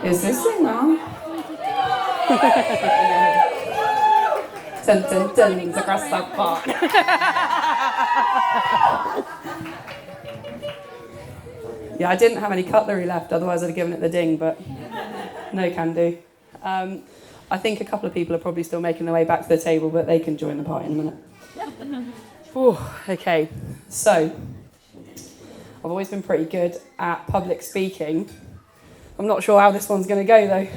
Is this it now? Dun dun dun, across the pond. Yeah, I didn't have any cutlery left, otherwise I'd have given it the ding, but no can do. I think a couple of people are probably still making their way back to the table, but they can join the party in a minute. Ooh, okay, so I've always been pretty good at public speaking. I'm not sure how this one's going to go though.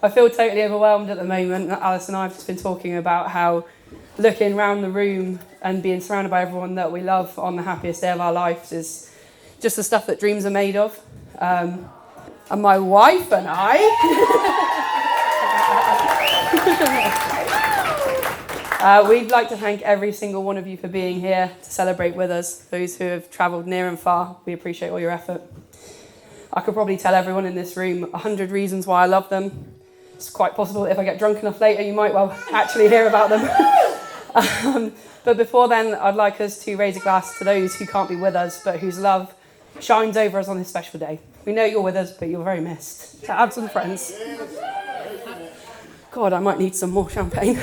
I feel totally overwhelmed at the moment. Alice and I have just been talking about how looking around the room and being surrounded by everyone that we love on the happiest day of our lives is just the stuff that dreams are made of. And my wife and I... we'd like to thank every single one of you for being here to celebrate with us. Those who have travelled near and far, we appreciate all your effort. I could probably tell everyone in this room 100 reasons why I love them. It's quite possible that if I get drunk enough later, you might well actually hear about them. But before then, I'd like us to raise a glass to those who can't be with us, but whose love shines over us on this special day. We know you're with us, but you're very missed. To add some friends. God, I might need some more champagne.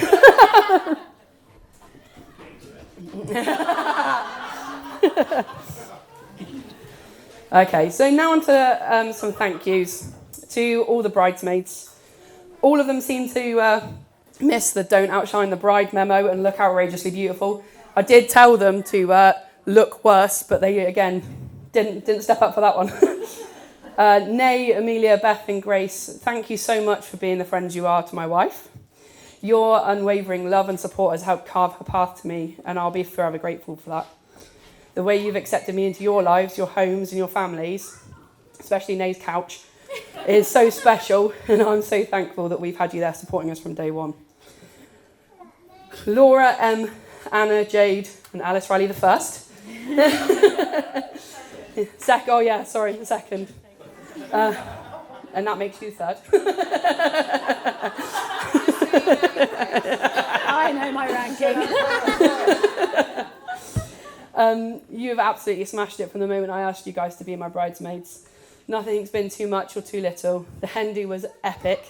Okay, so now on to some thank yous to all the bridesmaids. All of them seem to miss the don't outshine the bride memo and look outrageously beautiful. I did tell them to look worse, but they, again, didn't step up for that one. Nay, Amelia, Beth and Grace, thank you so much for being the friends you are to my wife. Your unwavering love and support has helped carve her path to me, and I'll be forever grateful for that. The way you've accepted me into your lives, your homes and your families, especially Nay's couch, is so special, and I'm so thankful that we've had you there supporting us from day one. Laura, Anna, Jade and Alice Riley the first. The second. And that makes you third. I know my ranking. You have absolutely smashed it from the moment I asked you guys to be my bridesmaids. Nothing's been too much or too little. The hen do was epic.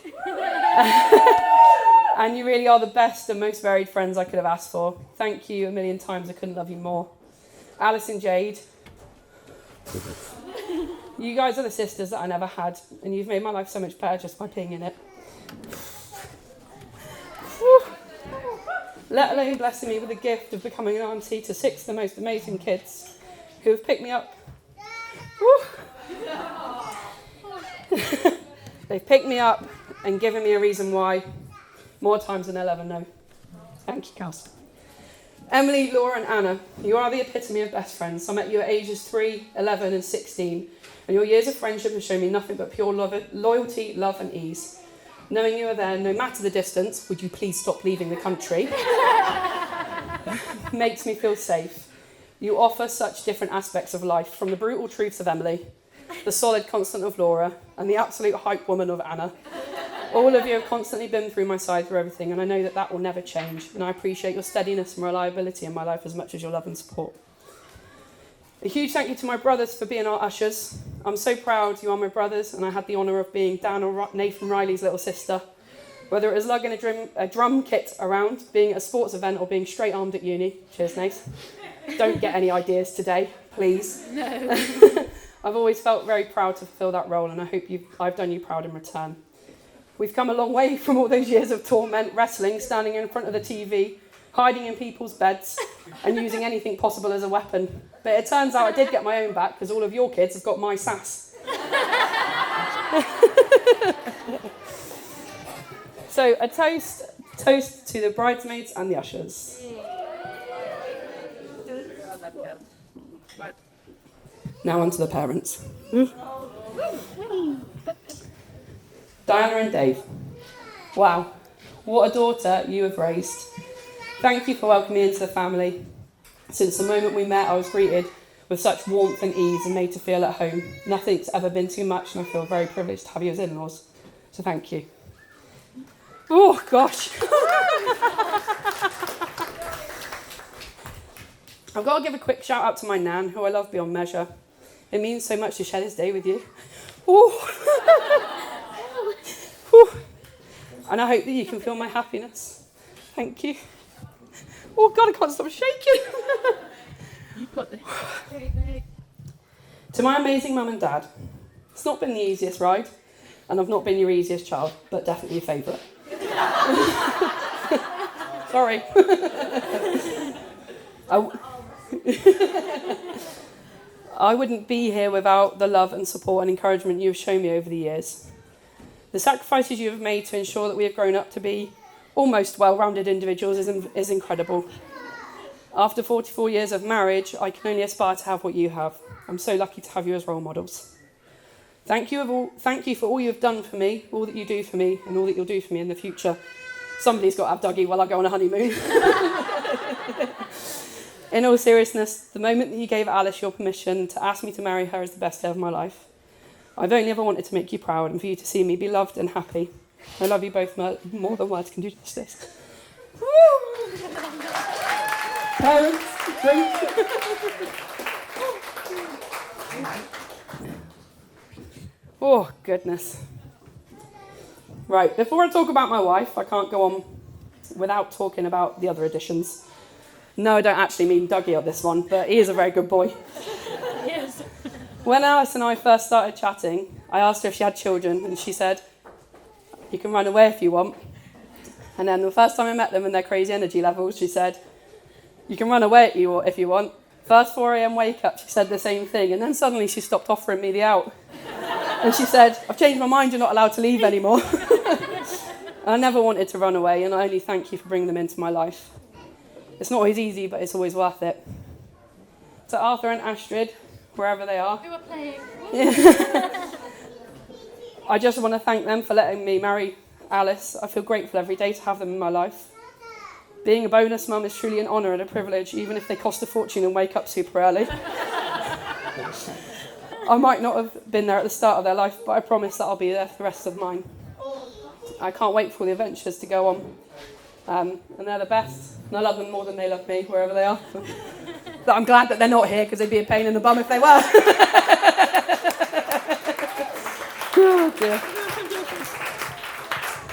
And you really are the best and most varied friends I could have asked for. Thank you a million times. I couldn't love you more. Alice and Jade, you guys are the sisters that I never had, and you've made my life so much better just by being in it. Let alone blessing me with the gift of becoming an auntie to 6 of the most amazing kids who have picked me up. They've picked me up and given me a reason why, more times than I'll ever know. Thank you, Kels. Emily, Laura and Anna, you are the epitome of best friends. I met you at ages 3, 11 and 16, and your years of friendship have shown me nothing but pure loyalty, love and ease. Knowing you are there, no matter the distance, would you please stop leaving the country, makes me feel safe. You offer such different aspects of life, from the brutal truths of Emily, the solid constant of Laura, and the absolute hype woman of Anna. All of you have constantly been through my side through everything, and I know that that will never change, and I appreciate your steadiness and reliability in my life as much as your love and support. A huge thank you to my brothers for being our ushers. I'm so proud you are my brothers, and I had the honour of being Dan or Nathan Riley's little sister. Whether it was lugging a drum kit around, being at a sports event, or being straight armed at uni. Cheers, Nate. Don't get any ideas today, please. No. I've always felt very proud to fulfil that role, and I hope I've done you proud in return. We've come a long way from all those years of torment, wrestling, standing in front of the TV, hiding in people's beds, and using anything possible as a weapon. But it turns out I did get my own back, because all of your kids have got my sass. So a toast to the bridesmaids and the ushers. Now on to the parents. Diana and Dave. Wow, what a daughter you have raised. Thank you for welcoming me into the family. Since the moment we met, I was greeted with such warmth and ease and made to feel at home. Nothing's ever been too much, and I feel very privileged to have you as in-laws. So thank you. Oh, gosh. I've got to give a quick shout out to my nan, who I love beyond measure. It means so much to share this day with you. Ooh. Whew. And I hope that you can feel my happiness. Thank you. Oh God, I can't stop shaking. You've got this. To my amazing mum and dad, it's not been the easiest ride, and I've not been your easiest child, but definitely your favourite. Sorry. I wouldn't be here without the love and support and encouragement you've shown me over the years. The sacrifices you have made to ensure that we have grown up to be almost well-rounded individuals is incredible. After 44 years of marriage, I can only aspire to have what you have. I'm so lucky to have you as role models. Thank you for all you've done for me, all that you do for me, and all that you'll do for me in the future. Somebody's got to have Dougie while I go on a honeymoon. In all seriousness, the moment that you gave Alice your permission to ask me to marry her is the best day of my life. I've only ever wanted to make you proud and for you to see me be loved and happy. I love you both more than words can do justice. Parents, drink. Oh, goodness. Right, before I talk about my wife, I can't go on without talking about the other additions. No, I don't actually mean Dougie on this one, but he is a very good boy. Yes. When Alice and I first started chatting, I asked her if she had children, and she said, "You can run away if you want." And then the first time I met them and their crazy energy levels, she said, "You can run away if you want." First 4 a.m. wake up, she said the same thing, and then suddenly she stopped offering me the out. And she said, "I've changed my mind, you're not allowed to leave anymore." I never wanted to run away, and I only thank you for bringing them into my life. It's not always easy, but it's always worth it. To Arthur and Astrid, wherever they are, Who are playing? I just want to thank them for letting me marry Alice. I feel grateful every day to have them in my life. Being a bonus mum is truly an honour and a privilege, even if they cost a fortune and wake up super early. I might not have been there at the start of their life, but I promise that I'll be there for the rest of mine. I can't wait for the adventures to go on. And they're the best, and I love them more than they love me, wherever they are. But I'm glad that they're not here, because they'd be a pain in the bum if they were. Oh dear.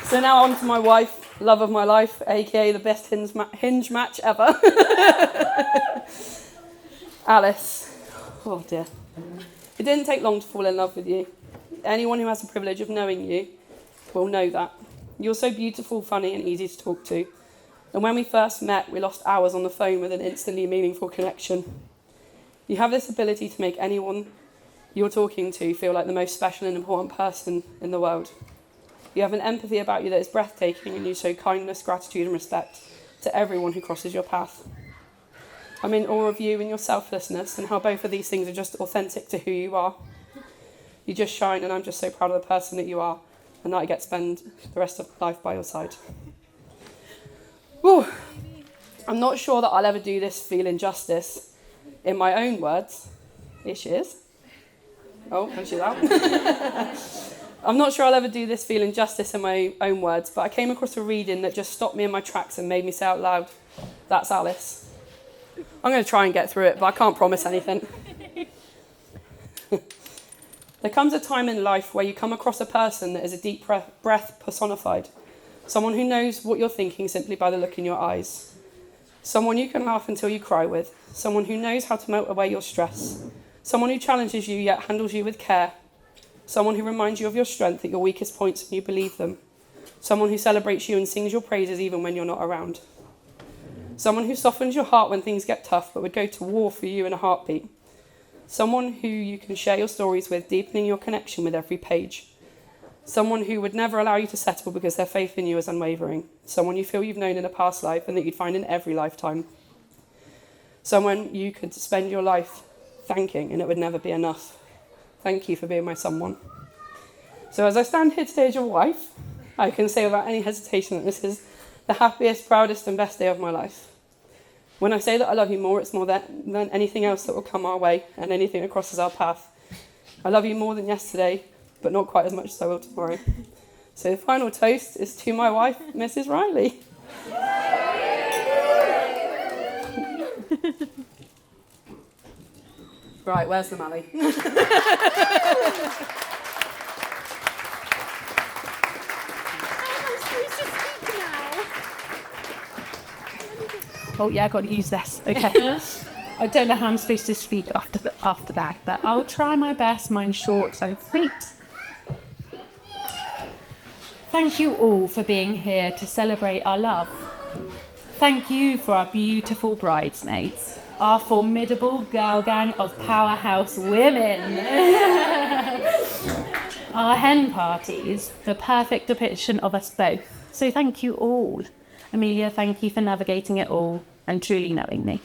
So now on to my wife, love of my life, aka the best hinge match ever. Alice. Oh dear. It didn't take long to fall in love with you. Anyone who has the privilege of knowing you will know that. You're so beautiful, funny, and easy to talk to. And when we first met, we lost hours on the phone with an instantly meaningful connection. You have this ability to make anyone you're talking to feel like the most special and important person in the world. You have an empathy about you that is breathtaking, and you show kindness, gratitude, and respect to everyone who crosses your path. I'm in awe of you and your selflessness, and how both of these things are just authentic to who you are. You just shine, and I'm just so proud of the person that you are, and that I get to spend the rest of life by your side. Whew. I'm not sure that I'll ever do this feeling justice in my own words. Here she is. Oh, and she's out. I'm not sure I'll ever do this feeling justice in my own words, but I came across a reading that just stopped me in my tracks and made me say out loud, "That's Alice." I'm going to try and get through it, but I can't promise anything. There comes a time in life where you come across a person that is a deep breath personified. Someone who knows what you're thinking simply by the look in your eyes. Someone you can laugh until you cry with. Someone who knows how to melt away your stress. Someone who challenges you yet handles you with care. Someone who reminds you of your strength at your weakest points and you believe them. Someone who celebrates you and sings your praises even when you're not around. Someone who softens your heart when things get tough but would go to war for you in a heartbeat. Someone who you can share your stories with, deepening your connection with every page. Someone who would never allow you to settle because their faith in you is unwavering. Someone you feel you've known in a past life and that you'd find in every lifetime. Someone you could spend your life thanking and it would never be enough. Thank you for being my someone. So as I stand here today as your wife, I can say without any hesitation that this is the happiest, proudest and best day of my life. When I say that I love you more, it's more than anything else that will come our way and anything that crosses our path. I love you more than yesterday, but not quite as much as I will tomorrow. So the final toast is to my wife, Mrs. Riley. Right, where's the Mally? Oh yeah, I got to use this. Okay. I don't know how I'm supposed to speak after that, but I'll try my best. Mine's short, so sweet. Thank you all for being here to celebrate our love. Thank you for our beautiful bridesmaids, our formidable girl gang of powerhouse women. Our hen parties, the perfect depiction of us both. So thank you all. Amelia, thank you for navigating it all and truly knowing me.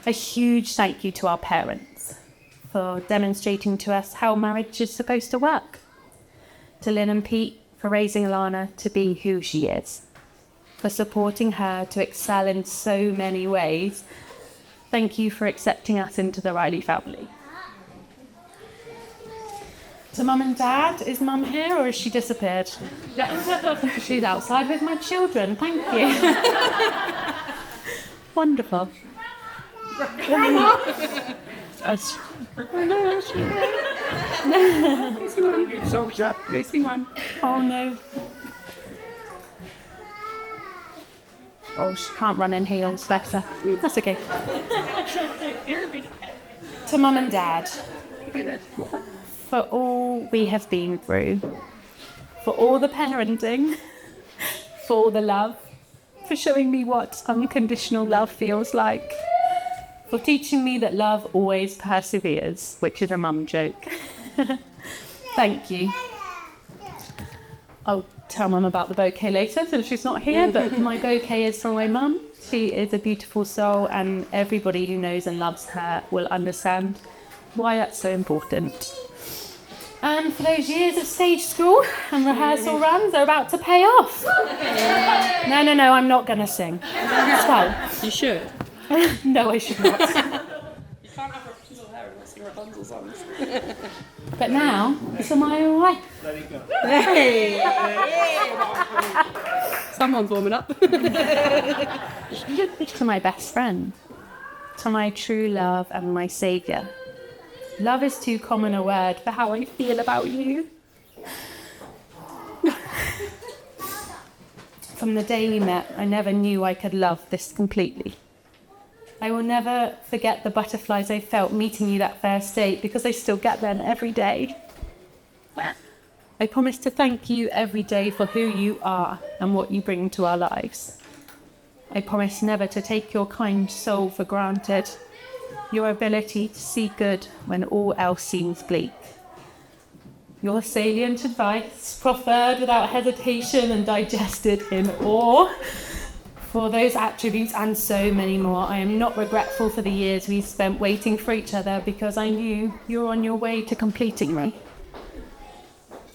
A huge thank you to our parents for demonstrating to us how marriage is supposed to work. To Lynn and Pete for raising Alana to be who she is. For supporting her to excel in so many ways. Thank you for accepting us into the Riley family. To Mum and Dad, is Mum here or has she disappeared? She's outside with my children, thank you. Wonderful. Oh no. Oh, she can't run in heels, bless her. That's okay. To Mum and Dad, for all we have been through, for all the parenting, for all the love, for showing me what unconditional love feels like, for teaching me that love always perseveres, which is a mum joke. Thank you. I'll tell Mum about the bouquet later since she's not here, but my bouquet is from my mum. She is a beautiful soul and everybody who knows and loves her will understand why that's so important. And for those years of stage school and rehearsal runs are about to pay off. No, I'm not going to sing. It's fine. You should. No, I should not. You can't have Rapunzel hair and not sing Rapunzel songs. But now, it's my own wife. There you go. Hey! Someone's warming up. To my best friend. To my true love and my saviour. Love is too common a word for how I feel about you. From the day we met, I never knew I could love this completely. I will never forget the butterflies I felt meeting you that first date because I still get them every day. I promise to thank you every day for who you are and what you bring to our lives. I promise never to take your kind soul for granted. Your ability to see good when all else seems bleak. Your salient advice, proffered without hesitation and digested in awe. For those attributes and so many more, I am not regretful for the years we spent waiting for each other because I knew you were on your way to completing me.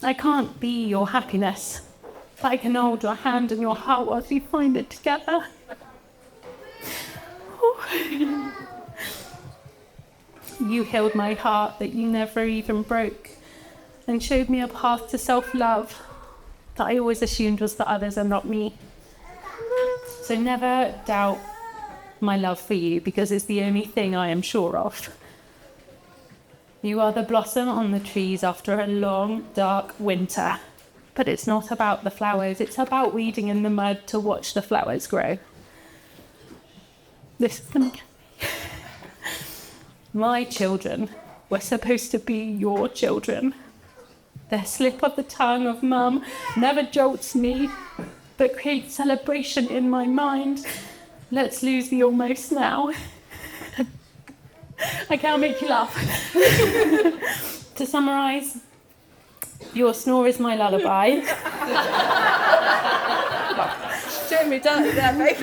I can't be your happiness, but I can hold your hand and your heart whilst we find it together. Oh. You healed my heart that you never even broke and showed me a path to self-love that I always assumed was for others and not me. So never doubt my love for you because it's the only thing I am sure of. You are the blossom on the trees after a long, dark winter. But it's not about the flowers, it's about weeding in the mud to watch the flowers grow. Listen. My children were supposed to be your children. The slip of the tongue of Mum never jolts me, but creates celebration in my mind. Let's lose the almost now. I can't make you laugh. To summarise, your snore is my lullaby. Jeremy done it there, mate.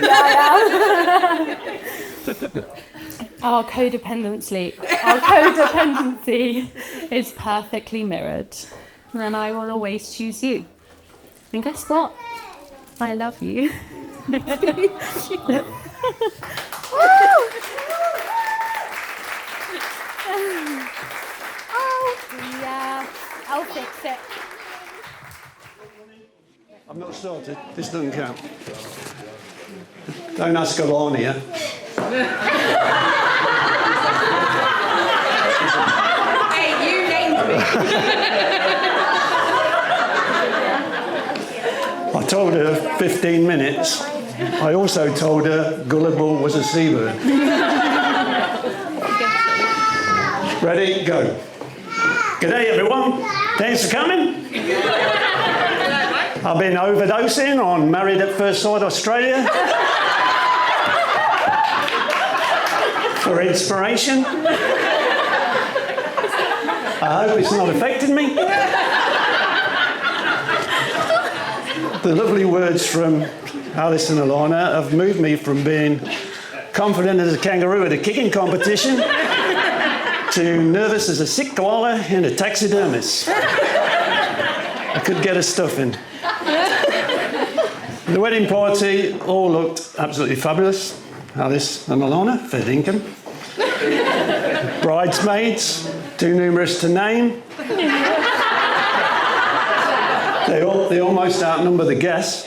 Our codependency is perfectly mirrored. And I will always choose you. And guess what? I love you. Oh, yeah, I'll fix it. I've not started. This doesn't count. Don't ask Alana. Hey, you named me. I told her 15 minutes. I also told her gullible was a seabird. Ready? Go. G'day everyone. Thanks for coming. I've been overdosing on Married at First Sight Australia for inspiration. I hope it's not affected me. The lovely words from Alice and Alana have moved me from being confident as a kangaroo at a kicking competition to nervous as a sick koala in a taxidermist. I could get a stuffing. The wedding party all looked absolutely fabulous. Alice and Alana, fair dinkum. Bridesmaids, too numerous to name. They almost outnumber the guests.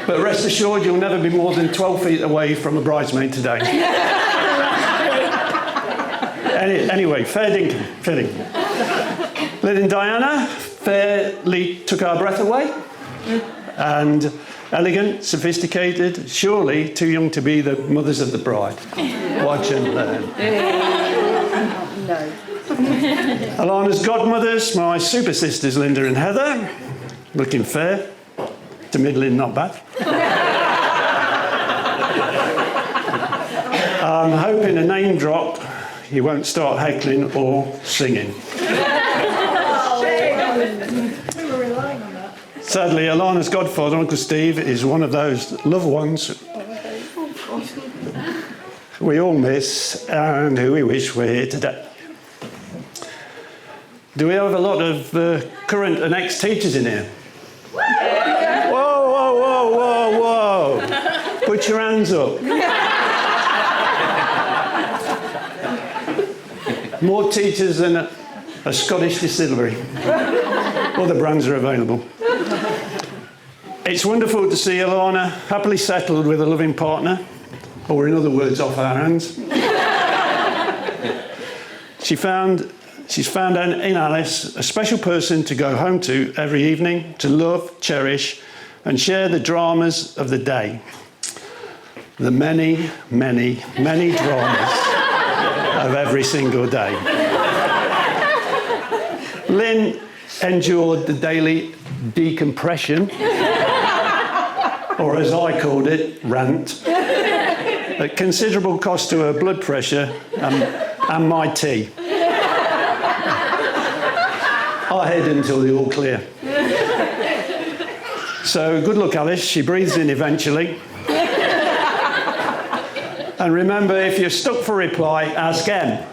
But rest assured, you'll never be more than 12 feet away from a bridesmaid today. Anyway, fair dinkum, fair dinkum. Lynn and Diana fairly took our breath away. And elegant, sophisticated, surely too young to be the mothers of the bride. Watch and learn. No. Alana's godmothers, my super sisters Linda and Heather, looking fair to middling, not bad. I'm hoping a name drop, you won't start heckling or singing. Sadly, Alana's godfather, Uncle Steve, is one of those loved ones we all miss and who we wish were here today. Do we have a lot of current and ex-teachers in here? Whoa, whoa, whoa, whoa, whoa. Put your hands up. More teachers than a Scottish distillery. Other brands are available. It's wonderful to see Alana happily settled with a loving partner, or in other words, off our hands. She's found in Alice a special person to go home to every evening, to love, cherish, and share the dramas of the day. The many, many, many dramas of every single day. Lynn endured the daily decompression, or as I called it, rant, at considerable cost to her blood pressure and my tea. I head until the all clear. So good luck, Alice. She breathes in eventually. And remember, if you're stuck for reply, ask M.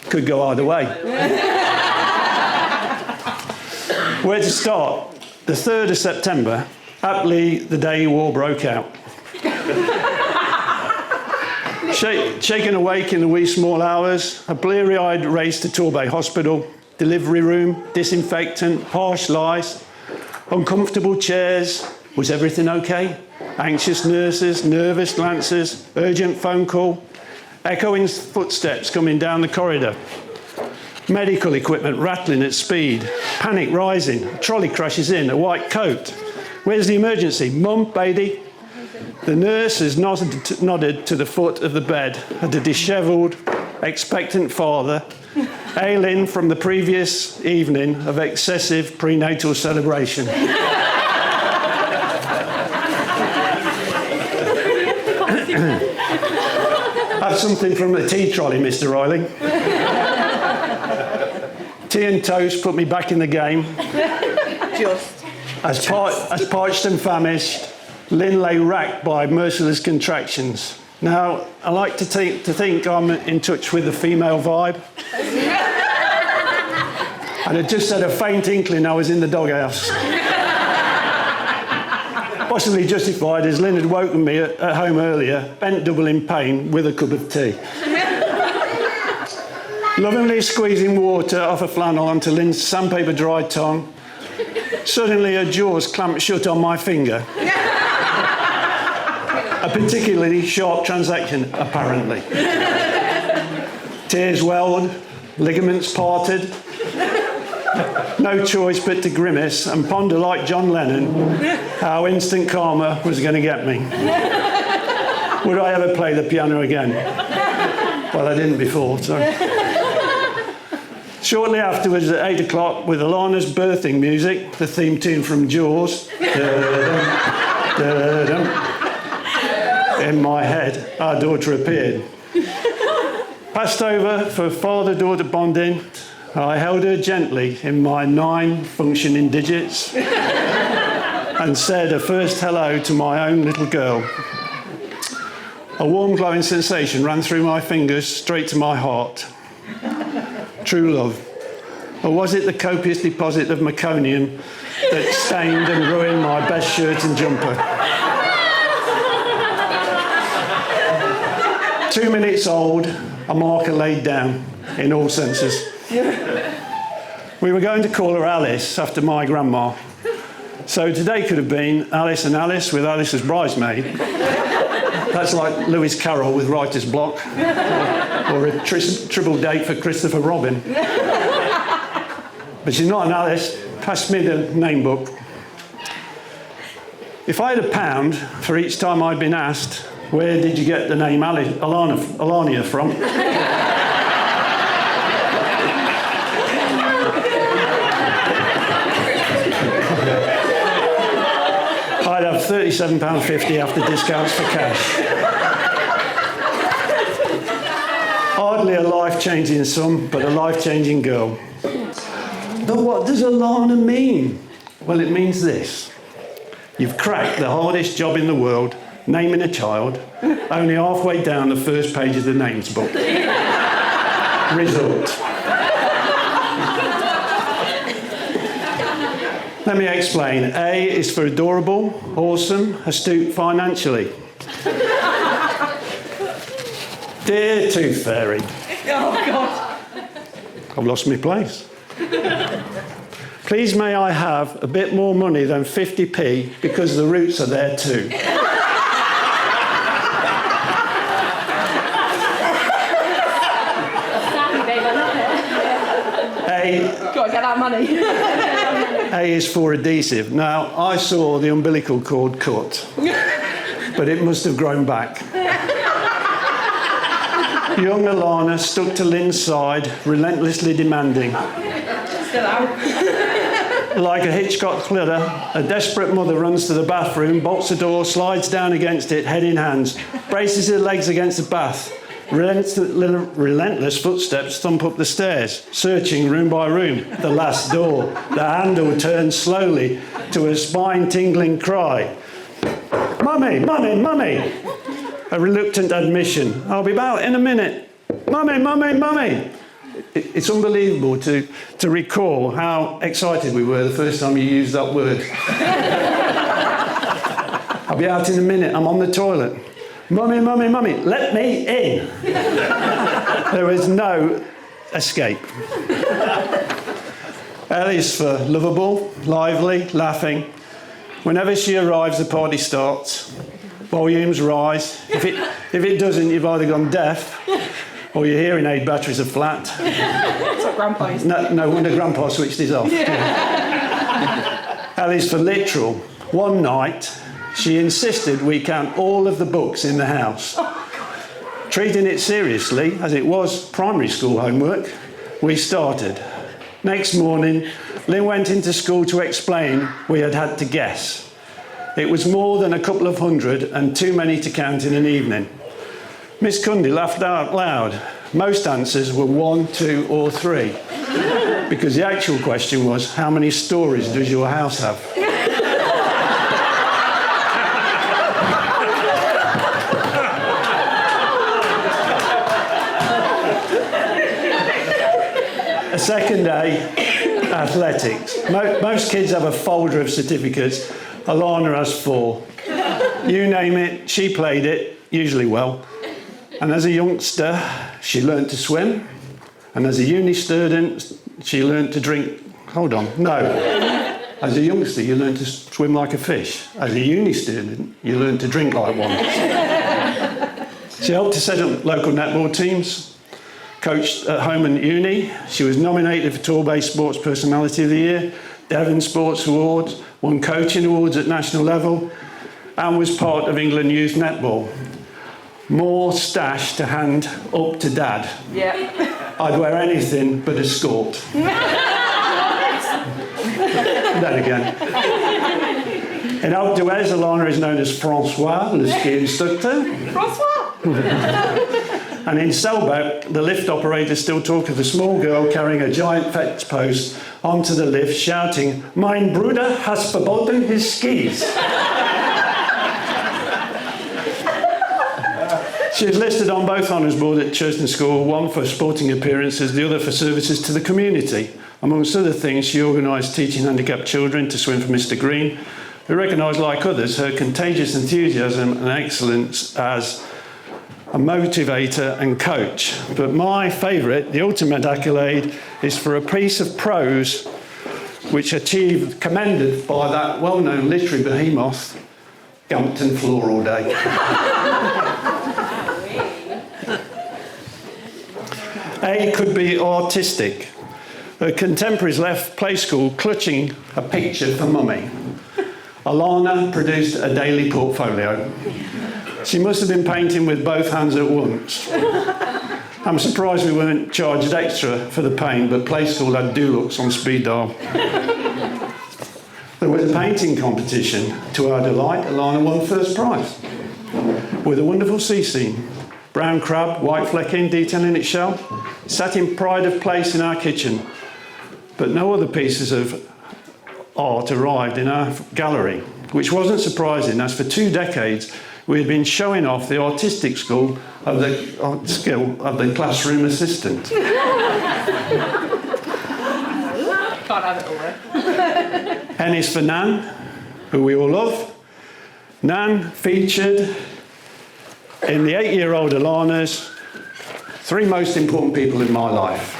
Could go either way. Where to start? The 3rd of September, aptly the day war broke out. Shaken awake in the wee small hours, a bleary-eyed race to Torbay Hospital, delivery room, disinfectant, harsh lies, uncomfortable chairs. Was everything okay? Anxious nurses, nervous glances, urgent phone call, echoing footsteps coming down the corridor, medical equipment rattling at speed, panic rising, a trolley crashes in, a white coat. Where's the emergency? Mum, baby? The nurse has nodded to the foot of the bed at a dishevelled, expectant father, ailing from the previous evening of excessive prenatal celebration. Have something from the tea trolley, Mr. Riley. Tea and toast put me back in the game. Just. As parched and famished, Lynn lay racked by merciless contractions. Now, I like to think I'm in touch with the female vibe. And I just had a faint inkling I was in the doghouse. Possibly justified, as Lynn had woken me at home earlier, bent double in pain, with a cup of tea. Lovingly squeezing water off a flannel onto Lynn's sandpaper dry tongue, suddenly her jaws clamped shut on my finger. A particularly sharp transaction, apparently. Tears welled, ligaments parted, No choice but to grimace and ponder like John Lennon how instant karma was going to get me. Would I ever play the piano again? Well, I didn't before, so. Shortly afterwards, at 8 o'clock, with Alana's birthing music, the theme tune from Jaws, in my head, our daughter appeared. Passed over for father-daughter bonding, I held her gently in my 9 functioning digits and said a first hello to my own little girl. A warm, glowing sensation ran through my fingers straight to my heart. True love. Or was it the copious deposit of meconium that stained and ruined my best shirt and jumper? 2 minutes old, a marker laid down in all senses. We were going to call her Alice after my grandma. So today could have been Alice and Alice with Alice as bridesmaid. That's like Lewis Carroll with writer's block, or a triple date for Christopher Robin. But she's not an Alice. Pass me the name book. If I had £1 for each time I'd been asked, where did you get the name Alana from? I'd have £37.50 after discounts for cash. Hardly a life-changing son, but a life-changing girl. But what does Alana mean? Well, it means this. You've cracked the hardest job in the world, naming a child, only halfway down the first page of the names book. Result. Let me explain. A is for adorable, awesome, astute financially. Dear Tooth Fairy. Oh, God. I've lost my place. Please may I have a bit more money than 50p because the roots are there too. Got to get that money. A is for adhesive. Now, I saw the umbilical cord cut, but it must have grown back. Young Alana stuck to Lynn's side, relentlessly demanding. Still out. Like a Hitchcock thriller, a desperate mother runs to the bathroom, bolts the door, slides down against it, head in hands, braces her legs against the bath. Relentless footsteps thump up the stairs, searching room by room. The last door. The handle turns slowly to a spine-tingling cry. Mummy, mummy, mummy! A reluctant admission. I'll be about in a minute. Mummy, mummy, mummy! It's unbelievable to recall how excited we were the first time you used that word. I'll be out in a minute. I'm on the toilet. Mummy, mummy, mummy, let me in. There was no escape. L is for lovable, lively, laughing. Whenever she arrives, the party starts. Volumes rise. If it doesn't, you've either gone deaf or your hearing aid batteries are flat. That's what Grandpa used to do. No wonder Grandpa switched his off. L is for literal. One night, she insisted we count all of the books in the house. Treating it seriously, as it was primary school homework, we started. Next morning, Lynn went into school to explain we had to guess. It was more than a couple of hundred and too many to count in an evening. Miss Cundy laughed out loud. Most answers were 1, 2 or 3. Because the actual question was, how many stories does your house have? A second day, athletics. Most kids have a folder of certificates. Alana has 4. You name it, she played it, usually well. And as a youngster, she learnt to swim. And as a uni student, she learnt to drink. Hold on, no. As a youngster, you learn to swim like a fish. As a uni student, you learn to drink like one. She helped to set up local netball teams. coached at home and uni. She was nominated for Torbay Sports Personality of the Year, Devon Sports Awards, won coaching awards at national level, and was part of England Youth Netball. More stash to hand up to Dad. Yeah. I'd wear anything but a skirt. That again. In Alpe d'Huez, Alana is known as Francois, the ski instructor. Francois! And in Selbeck, the lift operators still talk of a small girl carrying a giant fence post onto the lift, shouting, "Mein Bruder has verboten his skis." She is listed on both honours board at Churston School, one for sporting appearances, the other for services to the community. Amongst other things, she organised teaching handicapped children to swim for Mr. Green, who recognised, like others, her contagious enthusiasm and excellence as a motivator and coach. But my favourite, the ultimate accolade, is for a piece of prose which achieved, commended by that well-known literary behemoth, Gampton Floor All Day. A could be artistic. Her contemporaries left play school clutching a picture for mummy. Alana produced a daily portfolio. She must have been painting with both hands at once. I'm surprised we weren't charged extra for the paint, but play school had Dulux on speed dial. There was a painting competition. To our delight, Alana won first prize with a wonderful sea scene. Brown crab, white flecking, detailing its shell, sat in pride of place in our kitchen. But no other pieces of art arrived in our gallery, which wasn't surprising, as for 2 decades we had been showing off the artistic skill of the classroom assistant. Can't have it all there. N is for Nan, who we all love. Nan featured in the 8-year-old Alana's 3 most important people in my life.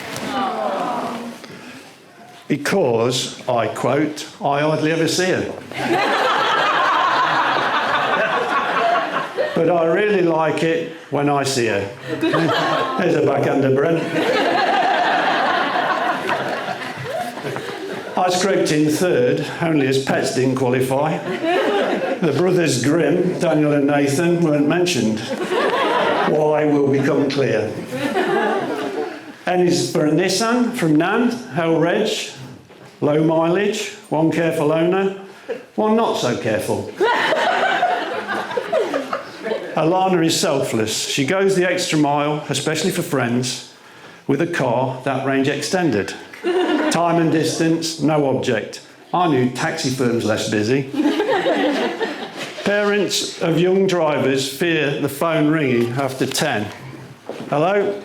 Because, I quote, I hardly ever see her. But I really like it when I see her. There's a backhander, Brent. I scraped in 3rd, only as pets didn't qualify. The brothers Grimm, Daniel and Nathan, weren't mentioned. Why will become clear. N is for a Nissan from Nan, Hell Reg, low mileage, 1 careful owner, 1 not so careful. Alana is selfless. She goes the extra mile, especially for friends, with a car that range extended. Time and distance, no object. I knew taxi firms less busy. Parents of young drivers fear the phone ringing after 10. Hello?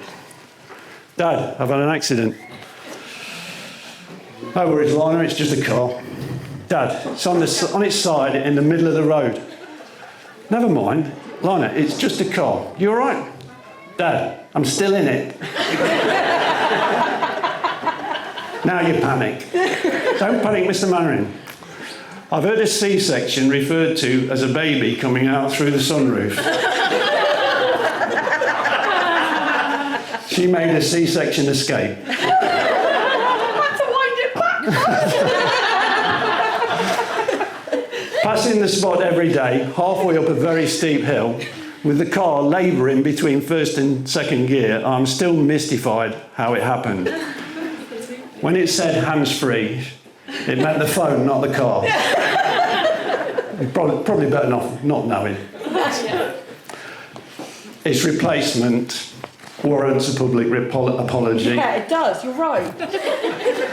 Dad, I've had an accident. No worries, Lana, it's just a car. Dad, it's on its side in the middle of the road. Never mind, Lana, it's just a car. You all right? Dad, I'm still in it. Now you panic. Don't panic, Mr. Marin. I've heard a C-section referred to as a baby coming out through the sunroof. She made a C-section escape. I had to wind it back. Passing the spot every day, halfway up a very steep hill, with the car labouring between 1st and 2nd gear, I'm still mystified how it happened. When it said hands-free, it meant the phone, not the car. Probably better not knowing. Its replacement warrants a public apology. Yeah, it does, you're right.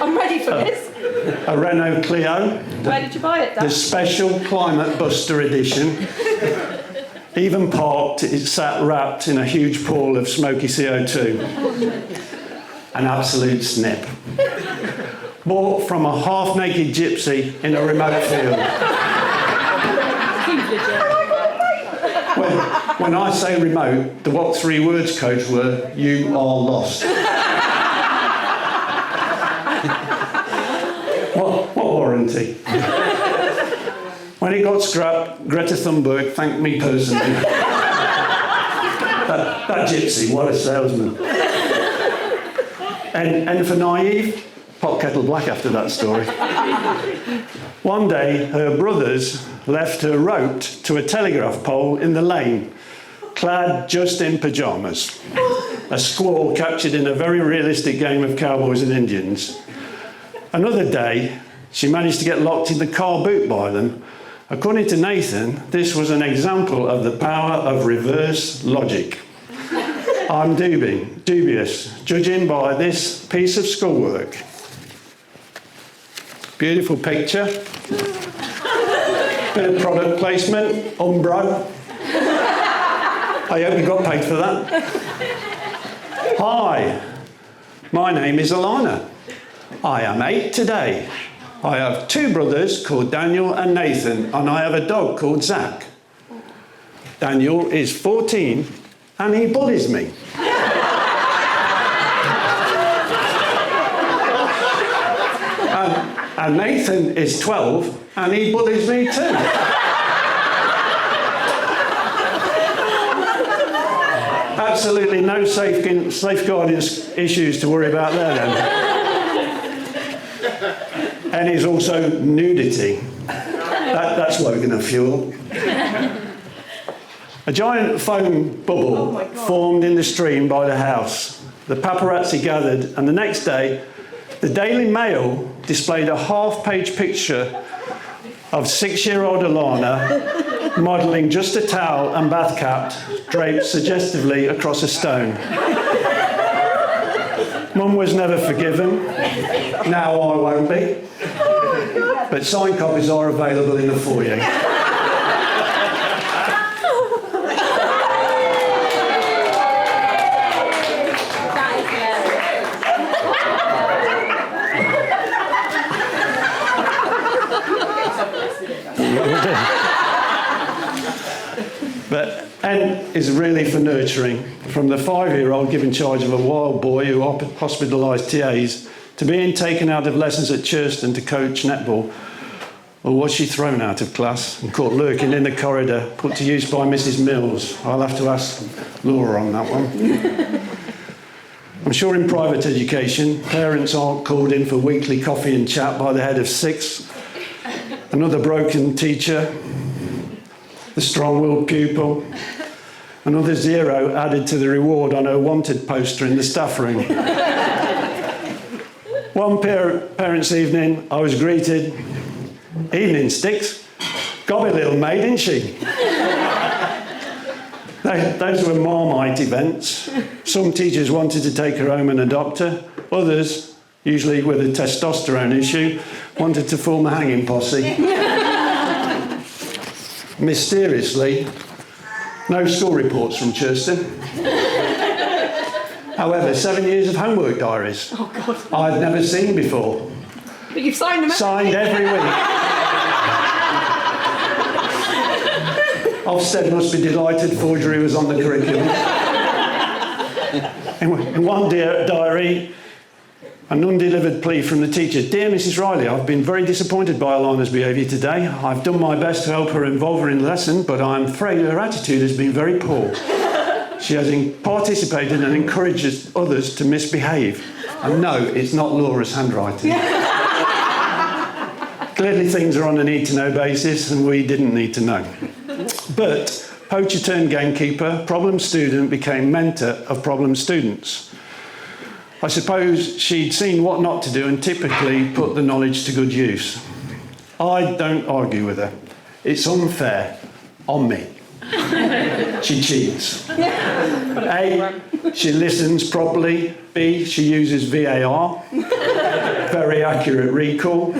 I'm ready for this. A Renault Clio. Where did you buy it, Dad? The special Climate Buster edition. Even parked, it sat wrapped in a huge pool of smoky CO2. An absolute snip. Bought from a half-naked gypsy in a remote field. When I say remote, the what 3 words codes were, you are lost. What warranty? When it got scrapped, Greta Thunberg thanked me personally. that gypsy, what a salesman. And for naive, pot kettle black after that story. One day, her brothers left her roped to a telegraph pole in the lane, clad just in pyjamas. A squall captured in a very realistic game of cowboys and Indians. Another day, she managed to get locked in the car boot by them. According to Nathan, this was an example of the power of reverse logic. I'm dubious, judging by this piece of schoolwork. Beautiful picture. Bit of product placement, Umbro. I hope you got paid for that. Hi, my name is Alana. I am 8 today. I have 2 brothers called Daniel and Nathan, and I have a dog called Zach. Daniel is 14 and he bullies me. And Nathan is 12 and he bullies me too. Absolutely no safeguarding issues to worry about there then. And it's also nudity. That's woken a fuel. A giant foam bubble formed in the stream by the house. The paparazzi gathered, and the next day, the Daily Mail displayed a half-page picture of 6-year-old Alana modelling just a towel and bath cap draped suggestively across a stone. Mum was never forgiven. Now I won't be. But signed copies are available in the foyer. But N is really for nurturing. From the 5-year-old given charge of a wild boy who hospitalised TAs, to being taken out of lessons at Churston to coach netball, or was she thrown out of class and caught lurking in the corridor, put to use by Mrs. Mills? I'll have to ask Laura on that one. I'm sure in private education, parents aren't called in for weekly coffee and chat by the head of 6, another broken teacher, the strong-willed pupil, another 0 added to the reward on her wanted poster in the staff room. One parents' evening, I was greeted, "Evening, Sticks. Gobby little maid, isn't she?" Those were Marmite events. Some teachers wanted to take her home and adopt her. Others, usually with a testosterone issue, wanted to form a hanging posse. Mysteriously, no school reports from Churston. However, 7 years of homework diaries. Oh, God. I'd never seen before. But you've signed them out. Signed every week. Ofsted must be delighted forgery was on the curriculum. In one diary, an undelivered plea from the teacher. "Dear Mrs. Riley, I've been very disappointed by Alana's behaviour today. I've done my best to help her involve her in the lesson, but I'm afraid her attitude has been very poor. She has participated and encourages others to misbehave." And no, it's not Laura's handwriting. Clearly things are on a need-to-know basis, and we didn't need to know. But poacher turned gamekeeper, problem student became mentor of problem students. I suppose she'd seen what not to do and typically put the knowledge to good use. I don't argue with her. It's unfair on me. She cheats. A, she listens properly. B, she uses VAR, very accurate recall.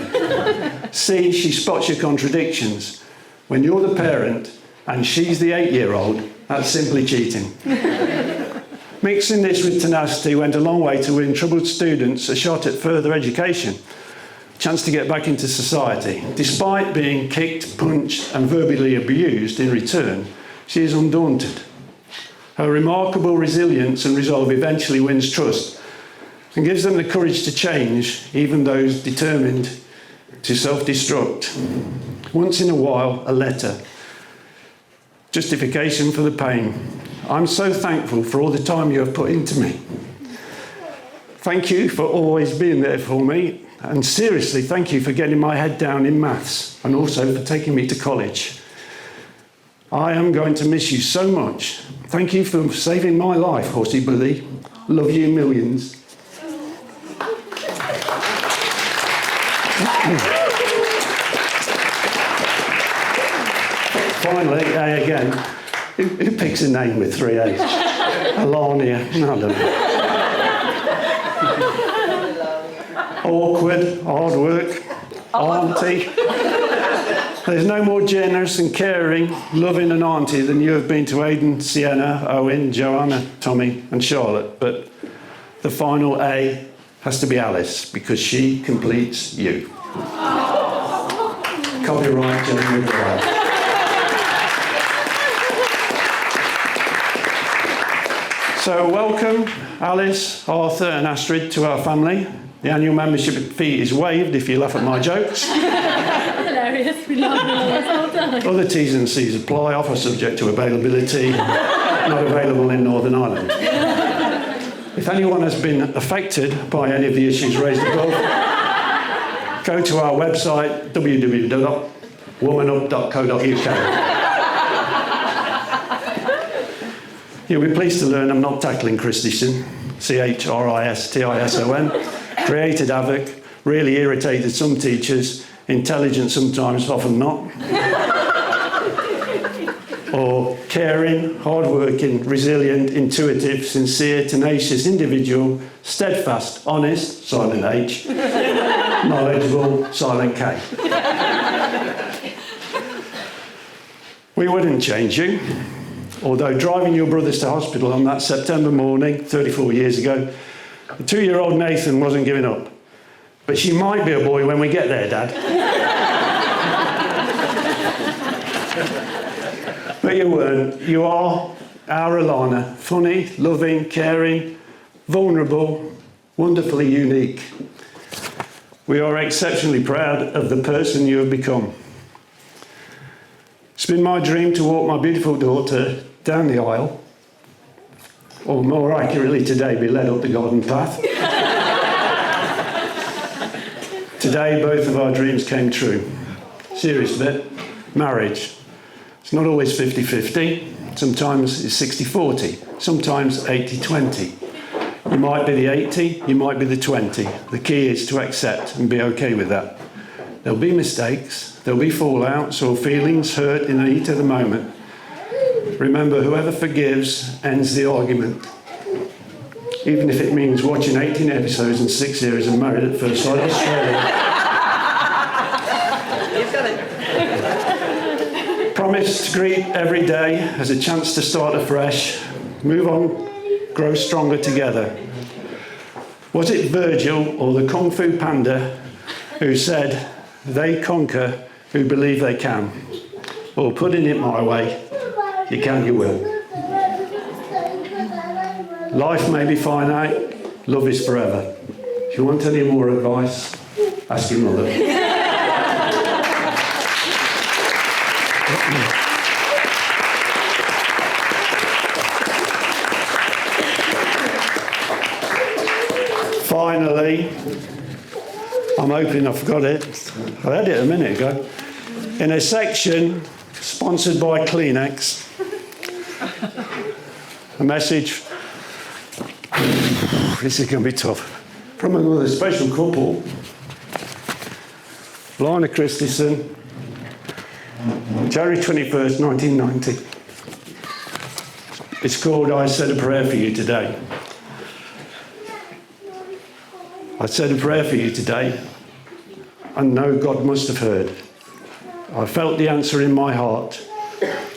C, she spots your contradictions. When you're the parent and she's the 8-year-old, that's simply cheating. Mixing this with tenacity went a long way to win troubled students a shot at further education, a chance to get back into society. Despite being kicked, punched and verbally abused in return, she is undaunted. Her remarkable resilience and resolve eventually wins trust and gives them the courage to change, even those determined to self-destruct. Once in a while, a letter. Justification for the pain. I'm so thankful for all the time you have put into me. thank you for always being there for me. And seriously, thank you for getting my head down in maths and also for taking me to college. I am going to miss you so much. Thank you for saving my life, Horsey Billy. Love you millions. Finally, A again. Who picks a name with 3 A's? Alana. No, I don't know. Awkward, hard work, auntie. There's no more generous and caring, loving an auntie than you have been to Aidan, Sienna, Owen, Joanna, Tommy and Charlotte. But the final A has to be Alice, because she completes you. Copyright Jenny McGrath. So welcome Alice, Arthur and Astrid to our family. The annual membership fee is waived if you laugh at my jokes. Hilarious, we love it all the time. Other T's and C's apply, offer subject to availability, not available in Northern Ireland. If anyone has been affected by any of the issues raised above, go to our website, www.womanup.co.uk. You'll be pleased to learn I'm not tackling Christison, Christison, created havoc, really irritated some teachers, intelligent sometimes, often not. Or caring, hard-working, resilient, intuitive, sincere, tenacious, individual, steadfast, honest, silent H, knowledgeable, silent K. We wouldn't change you. Although driving your brothers to hospital on that September morning, 34 years ago, the 2-year-old Nathan wasn't giving up. But she might be a boy when we get there, Dad. But you weren't. You are our Alana. Funny, loving, caring, vulnerable, wonderfully unique. We are exceptionally proud of the person you have become. It's been my dream to walk my beautiful daughter down the aisle, or more accurately today, be led up the garden path. Today, both of our dreams came true. Serious bit, marriage. It's not always 50-50, sometimes it's 60-40, sometimes 80-20. You might be the 80, you might be the 20. The key is to accept and be okay with that. There'll be mistakes, there'll be fallouts or feelings hurt in the heat of the moment. Remember, whoever forgives ends the argument. Even if it means watching 18 episodes and 6 series of Married at First Sight Australia. Promise to greet every day as a chance to start afresh, move on, grow stronger together. Was it Virgil or the Kung Fu Panda who said, "They conquer who believe they can"? Or putting it my way, you can, you will. Life may be finite, love is forever. If you want any more advice, ask your mother. Finally, I'm hoping I forgot it. I had it a minute ago. In a section sponsored by Kleenex, a message, this is going to be tough, from another special couple, Alana Christison, January 21st, 1990. It's called I Said a Prayer for You Today. I said a prayer for you today, and know God must have heard. I felt the answer in my heart,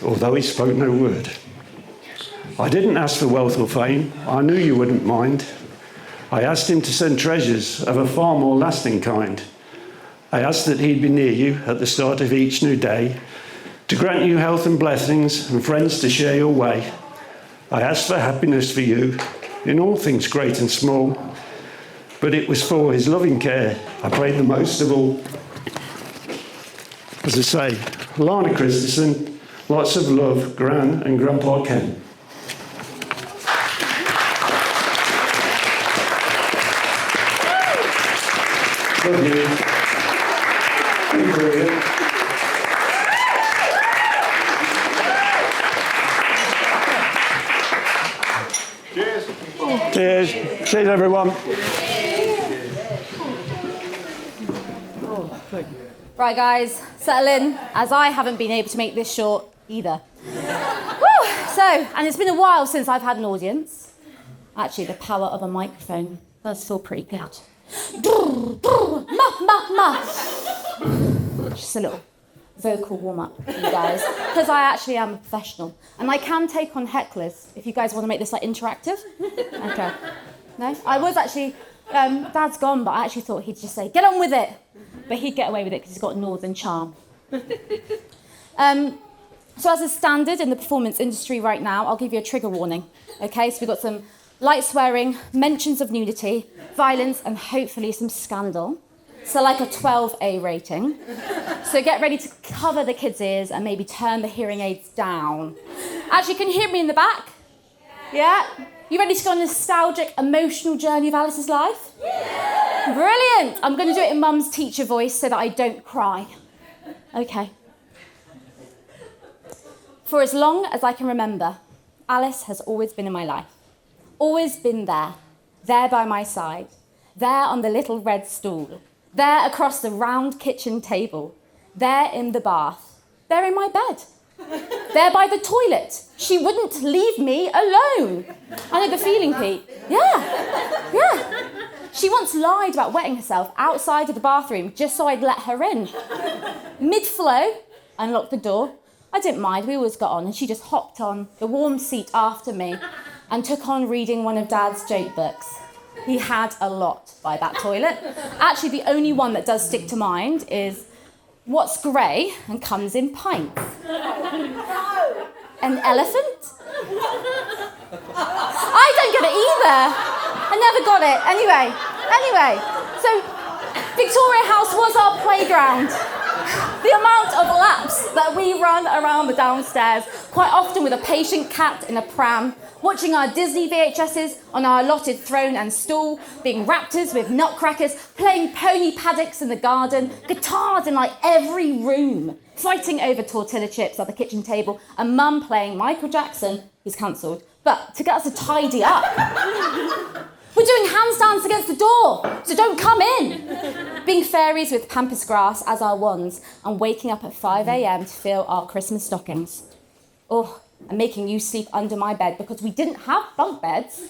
although he spoke no word. I didn't ask for wealth or fame, I knew you wouldn't mind. I asked him to send treasures of a far more lasting kind. I asked that he'd be near you at the start of each new day, to grant you health and blessings and friends to share your way. I asked for happiness for you, in all things great and small, but it was for his loving care I prayed the most of all. As I say, Alana Christison, lots of love, Gran and Grandpa Ken. Love you. Brilliant. Cheers. Cheers, everyone. Right, guys, settle in, as I haven't been able to make this short either. Woo! So, and it's been a while since I've had an audience. Actually, the power of a microphone does feel pretty good. Just a little vocal warm-up for you guys, because I actually am a professional. And I can take on hecklers, if you guys want to make this, like, interactive. Okay. No? I was actually... Dad's gone, but I actually thought he'd just say, get on with it. But he'd get away with it because he's got a northern charm. So as a standard in the performance industry right now, I'll give you a trigger warning. Okay, so we've got some light swearing, mentions of nudity, violence, and hopefully some scandal. So like a 12A rating. So get ready to cover the kids' ears and maybe turn the hearing aids down. Actually, can you hear me in the back? Yeah? You ready to go on a nostalgic, emotional journey of Alice's life? Yeah! Brilliant! I'm going to do it in Mum's teacher voice so that I don't cry. Okay. For as long as I can remember, Alice has always been in my life. Always been there. There by my side. There on the little red stool. There across the round kitchen table. There in the bath. There in my bed. There by the toilet. She wouldn't leave me alone. I know the feeling, Pete. Yeah. She once lied about wetting herself outside of the bathroom just so I'd let her in. Mid-flow, unlocked the door. I didn't mind, we always got on, and she just hopped on the warm seat after me and took on reading one of Dad's joke books. He had a lot by that toilet. Actually, the only one that does stick to mind is what's grey and comes in pints? An elephant? I don't get it either. I never got it. Anyway, so Victoria House was our playground. The amount of laps that we run around the downstairs, quite often with a patient cat in a pram, watching our Disney VHSs on our allotted throne and stool, being raptors with nutcrackers, playing pony paddocks in the garden, guitars in like every room, fighting over tortilla chips at the kitchen table, and Mum playing Michael Jackson, who's cancelled, but to get us to tidy up. We're doing handstands against the door, so don't come in. Being fairies with pampas grass as our wands and waking up at 5 a.m. to fill our Christmas stockings. Oh, and making you sleep under my bed because we didn't have bunk beds.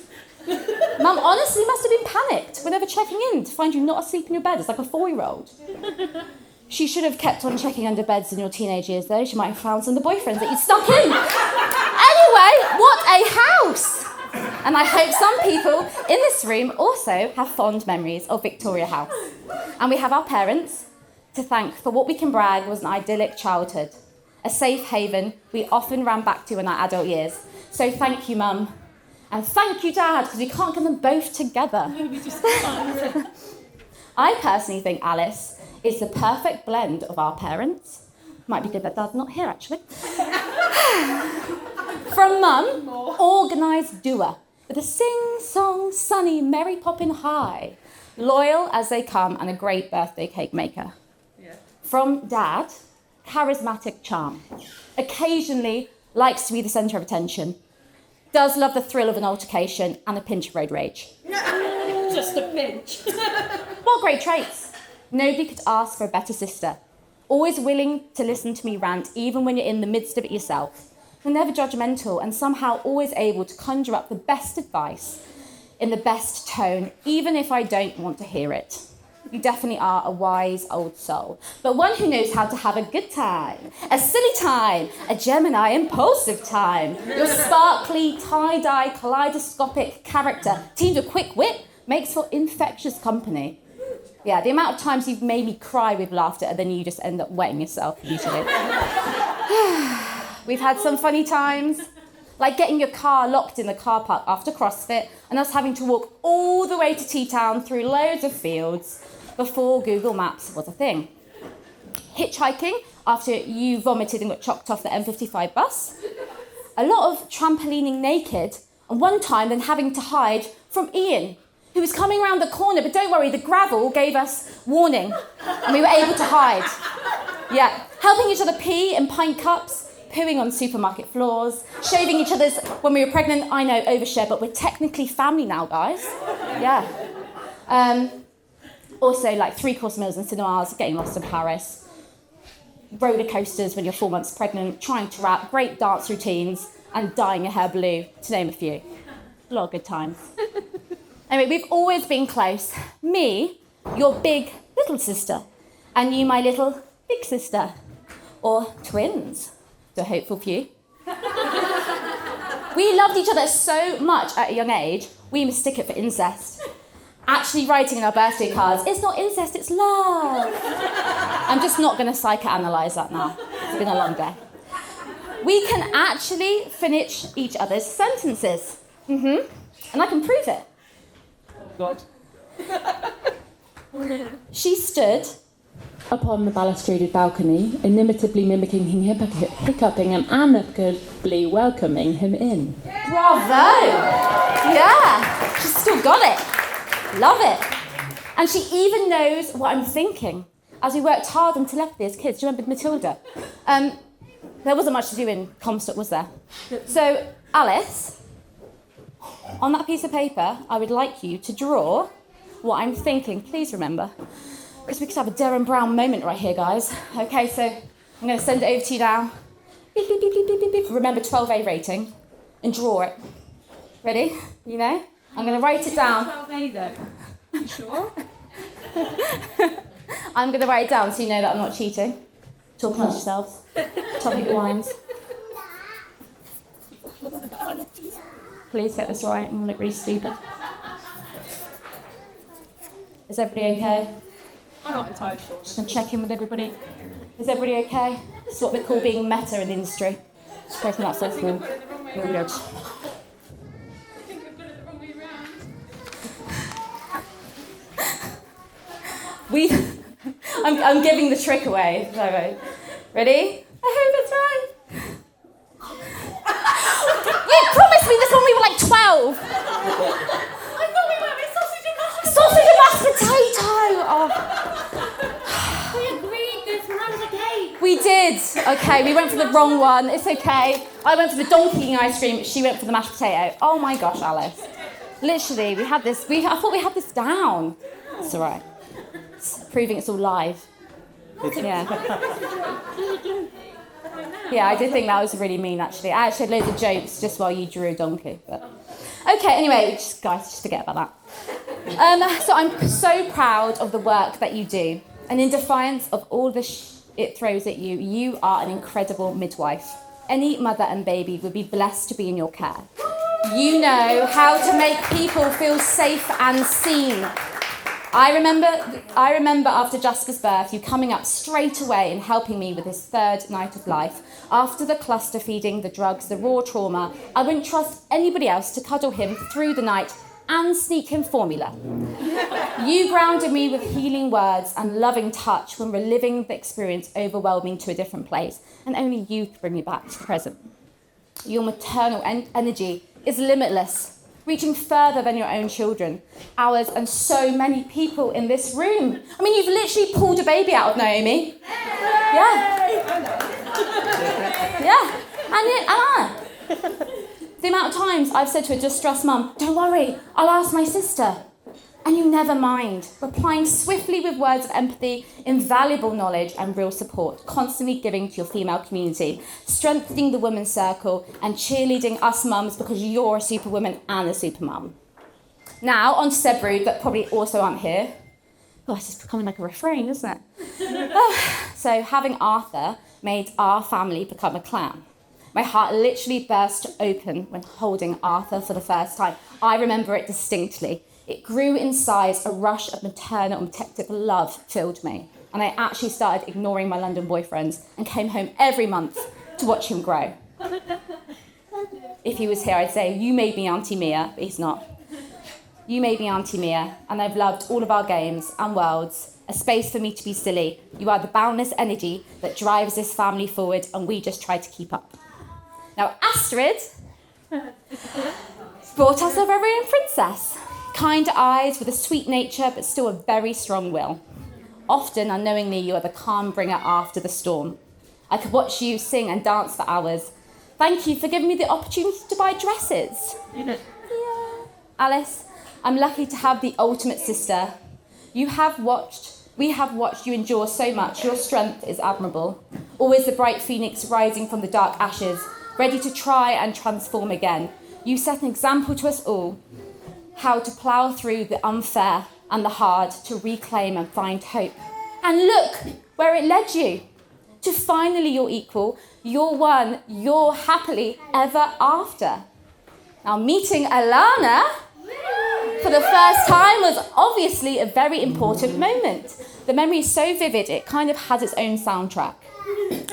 Mum honestly must have been panicked whenever checking in to find you not asleep in your bed. It's like a 4-year-old. She should have kept on checking under beds in your teenage years, though. She might have found some of the boyfriends that you'd stuck in. Anyway, what a house! And I hope some people in this room also have fond memories of Victoria House. And we have our parents to thank for what we can brag was an idyllic childhood, a safe haven we often ran back to in our adult years. So thank you, Mum. And thank you, Dad, because we can't get them both together. I personally think Alice is the perfect blend of our parents. Might be good that Dad's not here, actually. From Mum, organised doer, with a sing-song, sunny, Mary Poppin high, loyal as they come and a great birthday cake maker. Yeah. From Dad, charismatic charm, occasionally likes to be the centre of attention, does love the thrill of an altercation and a pinch of road rage. Just a pinch. What great traits. Nobody could ask for a better sister. Always willing to listen to me rant, even when you're in the midst of it yourself. We're never judgmental and somehow always able to conjure up the best advice in the best tone, even if I don't want to hear it. You definitely are a wise old soul, but one who knows how to have a good time, a silly time, a Gemini impulsive time. Your sparkly, tie-dye, kaleidoscopic character, teamed with quick wit, makes for infectious company. Yeah, the amount of times you've made me cry with laughter and then you just end up wetting yourself usually. We've had some funny times, like getting your car locked in the car park after CrossFit and us having to walk all the way to T-Town through loads of fields before Google Maps was a thing. Hitchhiking after you vomited and got chocked off the M55 bus. A lot of trampolining naked, and one time then having to hide from Ian, who was coming around the corner, but don't worry, the gravel gave us warning, and we were able to hide. Yeah, helping each other pee in pint cups, pooing on supermarket floors, shaving each other's when we were pregnant. I know, overshare, but we're technically family now, guys. Yeah. Also, like 3-course meals in cinemas, getting lost in Paris, roller coasters when you're 4 months pregnant, trying to rap, great dance routines, and dyeing your hair blue, to name a few. A lot of good times. Anyway, we've always been close. Me, your big little sister, and you, my little big sister, or twins, so hopeful for you. We loved each other so much at a young age, we mistook it for incest. Actually writing in our birthday cards, it's not incest, it's love. I'm just not going to psychoanalyse that now. It's been a long day. We can actually finish each other's sentences. And I can prove it. God. She stood upon the balustraded balcony, inimitably mimicking him, hiccuping and amicably welcoming him in. Bravo! Yeah, she's still got it. Love it. And she even knows what I'm thinking. As we worked hard on telepathy as kids, do you remember Matilda? There wasn't much to do in Comstock, was there? So, Alice, on that piece of paper, I would like you to draw what I'm thinking. Please remember. Because we could have a Derren Brown moment right here, guys. Okay, so I'm going to send it over to you now. Beep, beep, beep, beep, beep, beep, beep. Remember 12A rating. And draw it. Ready? You know? I'm going to write it down. 12A though. You sure? I'm going to write it down so you know that I'm not cheating. Talk amongst yourselves. Topic wines. Please get this right. I'm going to look really stupid. Is everybody okay? I'm not entirely sure. Just going to check in with everybody. Is everybody okay? It's what we call being meta in the industry. Just breaking that so through. Here we go. I'm giving the trick away. Right. Ready? I hope it's right. You promised me this when we were like 12. I thought we went with sausage and mashed Sausage and mashed potato. Oh. We agreed this when I was a kid. We did. Okay, we went for the wrong one. It's okay. I went for the donkey eating ice cream. She went for the mashed potato. Oh my gosh, Alice. Literally, we had this. I thought we had this down. It's all right. It's proving it's all live. Yeah. Yeah, I did think that was really mean, actually. I actually had loads of jokes just while you drew a donkey. But okay, anyway, just forget about that. So I'm so proud of the work that you do. And in defiance of all the it throws at you, you are an incredible midwife. Any mother and baby would be blessed to be in your care. You know how to make people feel safe and seen. I remember after Jasper's birth, you coming up straight away and helping me with his 3rd night of life. After the cluster feeding, the drugs, the raw trauma, I wouldn't trust anybody else to cuddle him through the night and sneak him formula. You grounded me with healing words and loving touch when reliving the experience overwhelming to a different place, and only you could bring me back to the present. Your maternal energy is limitless, reaching further than your own children, ours, and so many people in this room. I mean, you've literally pulled a baby out of Naomi. Yeah. Yeah. And Alana. The amount of times I've said to a distressed mum, don't worry, I'll ask my sister. And you never mind, replying swiftly with words of empathy, invaluable knowledge and real support, constantly giving to your female community, strengthening the women's circle and cheerleading us mums because you're a superwoman and a supermum. Now, on to Seb Brood, that probably also aren't here. Gosh, it's becoming like a refrain, isn't it? So having Arthur made our family become a clan. My heart literally burst open when holding Arthur for the first time. I remember it distinctly. It grew in size, a rush of maternal and protective love filled me. And I actually started ignoring my London boyfriends and came home every month to watch him grow. If he was here, I'd say, you made me Auntie Mia, but he's not. You made me Auntie Mia, and I've loved all of our games and worlds, a space for me to be silly. You are the boundless energy that drives this family forward, and we just try to keep up. Now, Astrid brought us a very own princess. Kind eyes with a sweet nature, but still a very strong will. Often, unknowingly, you are the calm bringer after the storm. I could watch you sing and dance for hours. Thank you for giving me the opportunity to buy dresses. Yeah. Alice, I'm lucky to have the ultimate sister. We have watched you endure so much. Your strength is admirable. Always the bright phoenix rising from the dark ashes, ready to try and transform again. You set an example to us all, how to plough through the unfair and the hard to reclaim and find hope. And look where it led you. To finally your equal, your one, your happily ever after. Now meeting Alana for the first time was obviously a very important moment. The memory is so vivid, it kind of has its own soundtrack.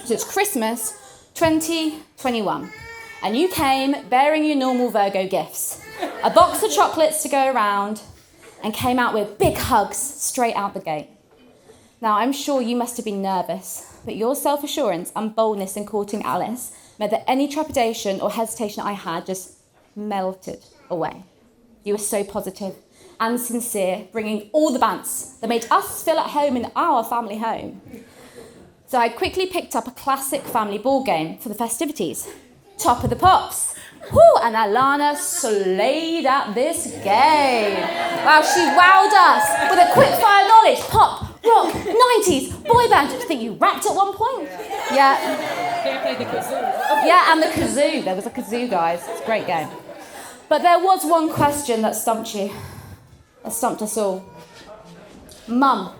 So it's Christmas 2021, and you came bearing your normal Virgo gifts, a box of chocolates to go around, and came out with big hugs straight out the gate. Now, I'm sure you must have been nervous, but your self-assurance and boldness in courting Alice meant that any trepidation or hesitation I had just melted away. You were so positive and sincere, bringing all the bants that made us feel at home in our family home. So I quickly picked up a classic family ball game for the festivities. Top of the Pops. Woo, and Alana slayed at this game. Wow, she wowed us with a quick fire knowledge. Pop, rock, 90s, boy band. Do you think you rapped at one point? Yeah. Yeah, and the kazoo. There was a kazoo, guys. It's a great game. But there was one question that stumped you. That stumped us all. Mum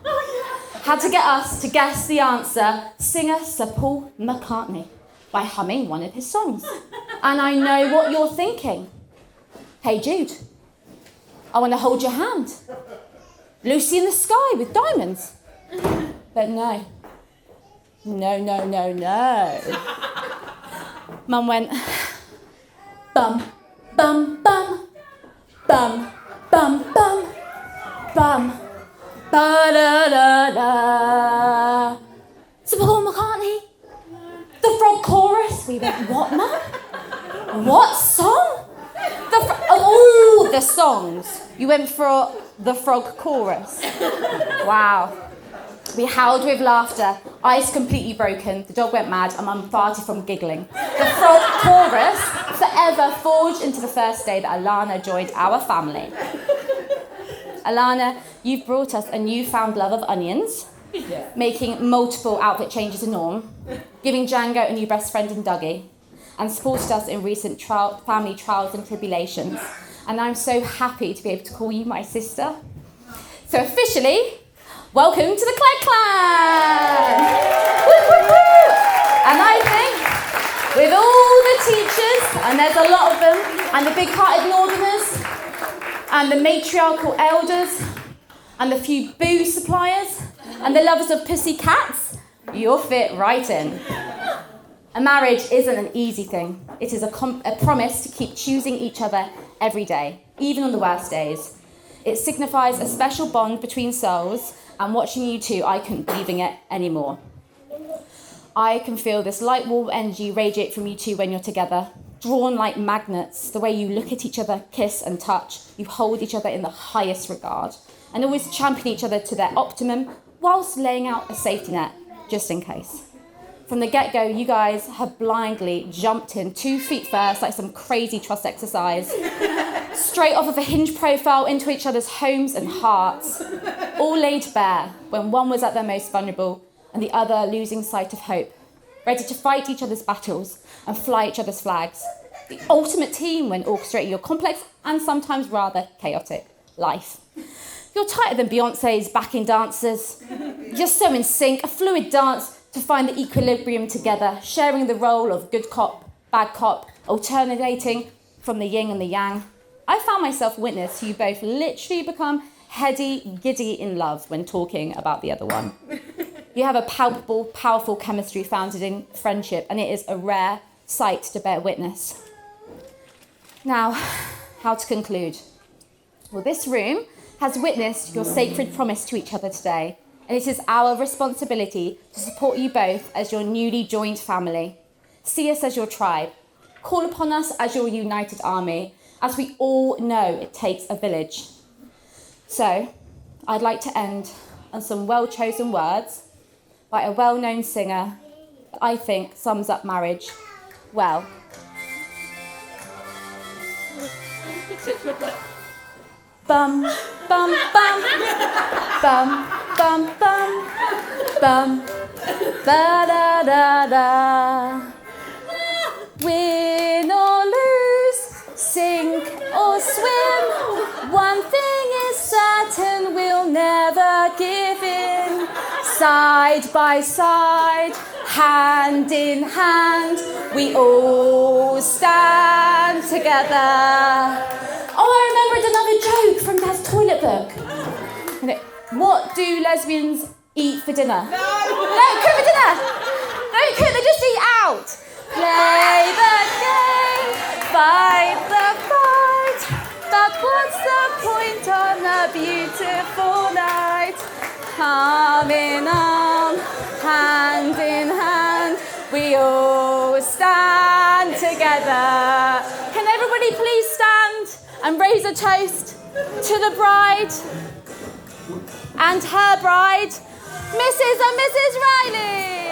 had to get us to guess the answer. Singer Sir Paul McCartney by humming one of his songs. And I know what you're thinking. Hey Jude, I want to hold your hand. Lucy in the Sky with Diamonds. But no. No. Mum went, bum, bum, bum, bum, bum, bum, bum, ba-da-da-da. Sir Paul McCartney, the Frog Chorus. We went, what, Mum? What song? The songs. You went for the Frog Chorus. Wow. We howled with laughter, ice completely broken, the dog went mad, and Mum farted from giggling. The Frog Chorus forever forged into the first day that Alana joined our family. Alana, you've brought us a newfound love of onions, making multiple outfit changes a norm, giving Django a new best friend in Dougie, and supported us in recent family trials and tribulations. And I'm so happy to be able to call you my sister. So officially, welcome to the Clegg Clan! Woo, woo, woo. And I think with all the teachers, and there's a lot of them, and the big-hearted Northerners, and the matriarchal elders, and the few booze suppliers, and the lovers of pussy cats, you'll fit right in. A marriage isn't an easy thing. It is a promise to keep choosing each other every day, even on the worst days. It signifies a special bond between souls, and watching you two, I couldn't believe it anymore. I can feel this light, warm energy radiate from you two when you're together, drawn like magnets, the way you look at each other, kiss and touch. You hold each other in the highest regard, and always champion each other to their optimum, whilst laying out a safety net, just in case. From the get-go, you guys have blindly jumped in 2 feet first, like some crazy trust exercise, straight off of a Hinge profile into each other's homes and hearts, all laid bare when one was at their most vulnerable and the other losing sight of hope, ready to fight each other's battles and fly each other's flags. The ultimate team when orchestrating your complex and sometimes rather chaotic life. You're tighter than Beyonce's backing dancers, just so in sync, a fluid dance to find the equilibrium together, sharing the role of good cop, bad cop, alternating from the yin and the yang. I found myself witness to you both literally become heady, giddy in love when talking about the other one. You have a palpable, powerful chemistry founded in friendship, and it is a rare sight to bear witness. Now, how to conclude? Well, this room has witnessed your sacred promise to each other today, and it is our responsibility to support you both as your newly joined family. See us as your tribe. Call upon us as your united army, as we all know it takes a village. So, I'd like to end on some well-chosen words by a well-known singer that I think sums up marriage well. Bum, bum, bum, bum, bum, bum, bum, da da da da. Win or lose, sink or swim, one thing is certain, we'll never give in. Side by side, hand in hand, we all stand together. Oh, I remembered another joke from Dad's toilet book. What do lesbians eat for dinner? No, cook for dinner. Don't cook, they just eat out. Play the game, fight the fight. But what's the point on a beautiful night? Arm in arm, hand in hand, we all stand together. Can everybody please stand and raise a toast to the bride and her bride, Mrs. and Mrs. Riley?